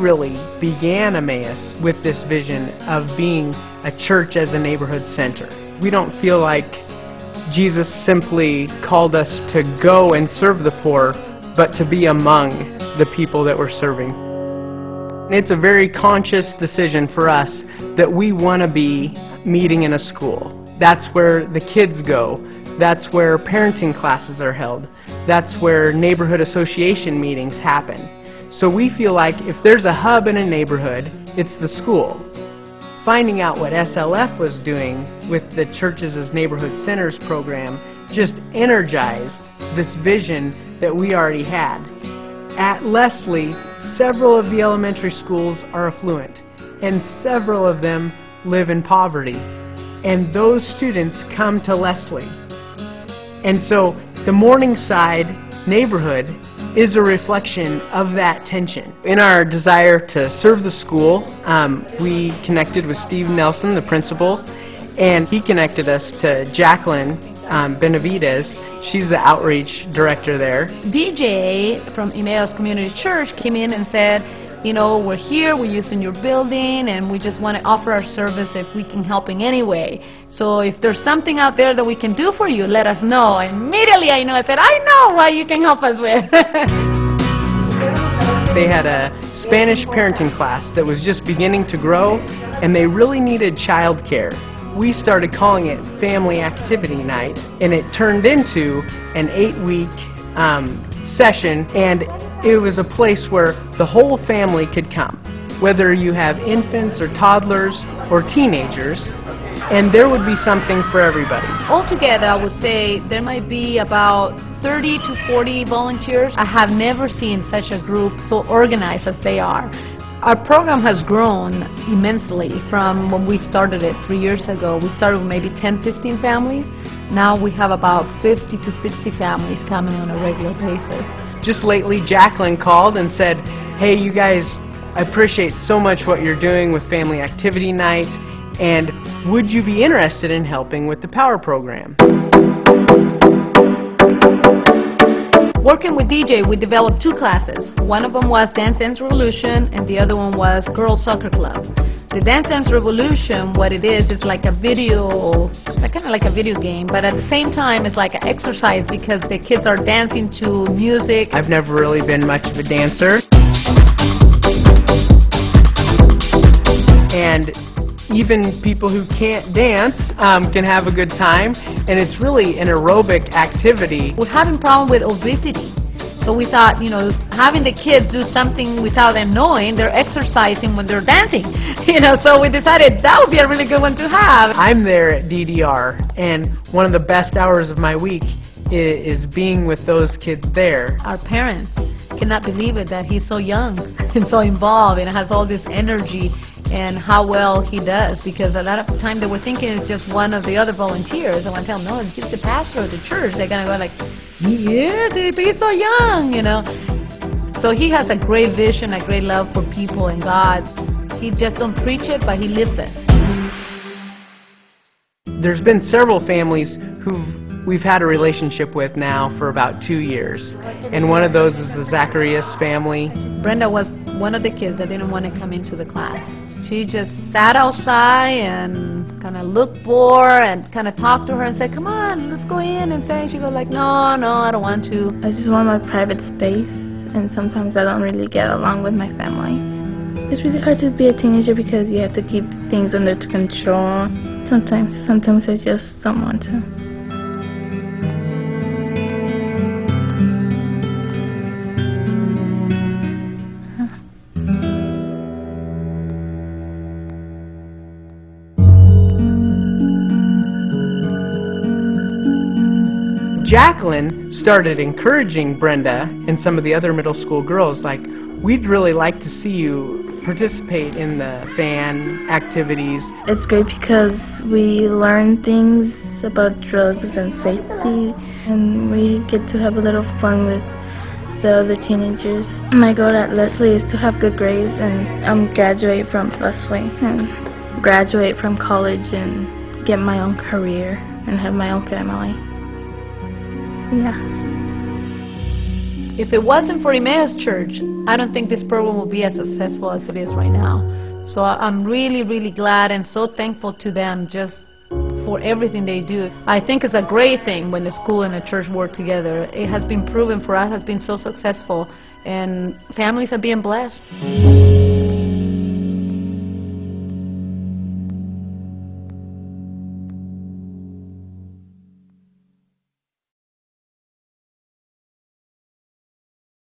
really began Emmaus with this vision of being a church as a neighborhood center. We don't feel like Jesus simply called us to go and serve the poor, but to be among the people that we're serving. It's a very conscious decision for us that we want to be meeting in a school. That's where the kids go. That's where parenting classes are held. That's where neighborhood association meetings happen. So we feel like if there's a hub in a neighborhood, it's the school. Finding out what SLF was doing with the Churches as Neighborhood Centers program just energized this vision that we already had. At Leslie, several of the elementary schools are affluent, and several of them live in poverty. And those students come to Leslie. And so the Morningside neighborhood is a reflection of that tension. In our desire to serve the school, we connected with Steve Nelson, the principal, and he connected us to Jacqueline Benavides. She's the outreach director there. DJ from Emmaus Community Church came in and said, you know, we're here, we're using your building, and we just want to offer our service if we can help in any way. So if there's something out there that we can do for you, let us know. And immediately I said, I know what you can help us with. They had a Spanish parenting class that was just beginning to grow, and they really needed childcare. We started calling it Family Activity Night, and it turned into an 8-week session, and it was a place where the whole family could come, whether you have infants or toddlers or teenagers, and there would be something for everybody. Altogether, I would say there might be about 30 to 40 volunteers. I have never seen such a group so organized as they are. Our program has grown immensely from when we started it 3 years ago. We started with maybe 10, 15 families. Now we have about 50 to 60 families coming on a regular basis. Just lately, Jacqueline called and said, hey, you guys, I appreciate so much what you're doing with Family Activity Night, and would you be interested in helping with the Power Program? Working with DJ, we developed 2 classes. One of them was Dance Dance Revolution, and the other one was Girls Soccer Club. The Dance Dance Revolution, what it is, it's like a video, kind of like a video game, but at the same time it's like an exercise because the kids are dancing to music. I've never really been much of a dancer. And even people who can't dance can have a good time, and it's really an aerobic activity. We're having a problem with obesity. So we thought, you know, having the kids do something without them knowing, they're exercising when they're dancing. So we decided that would be a really good one to have. I'm there at DDR, and one of the best hours of my week is being with those kids there. Our parents cannot believe it that he's so young and so involved and has all this energy, and how well he does, because a lot of time they were thinking it's just one of the other volunteers. I want to tell them, no, he's the pastor of the church. They're going to go like, yeah, he's so young, So he has a great vision, a great love for people and God. He just don't preach it, but he lives it. There's been several families who we've had a relationship with now for about 2 years, and one of those is the Zacharias family. Brenda was one of the kids that didn't want to come into the class. She just sat outside and kind of looked bored and kind of talked to her and said, come on, let's go in and sing. She goes like, no, I don't want to. I just want my private space, and sometimes I don't really get along with my family. It's really hard to be a teenager because you have to keep things under control. Sometimes I just don't want to. Jacqueline started encouraging Brenda and some of the other middle school girls, like, we'd really like to see you participate in the fan activities. It's great because we learn things about drugs and safety, and we get to have a little fun with the other teenagers. My goal at Leslie is to have good grades and graduate from Leslie and graduate from college and get my own career and have my own family. Yeah. If it wasn't for Emmaus Church, I don't think this program would be as successful as it is right now. So I'm really, really glad and so thankful to them just for everything they do. I think it's a great thing when the school and the church work together. It has been proven for us, has been so successful, and families are being blessed.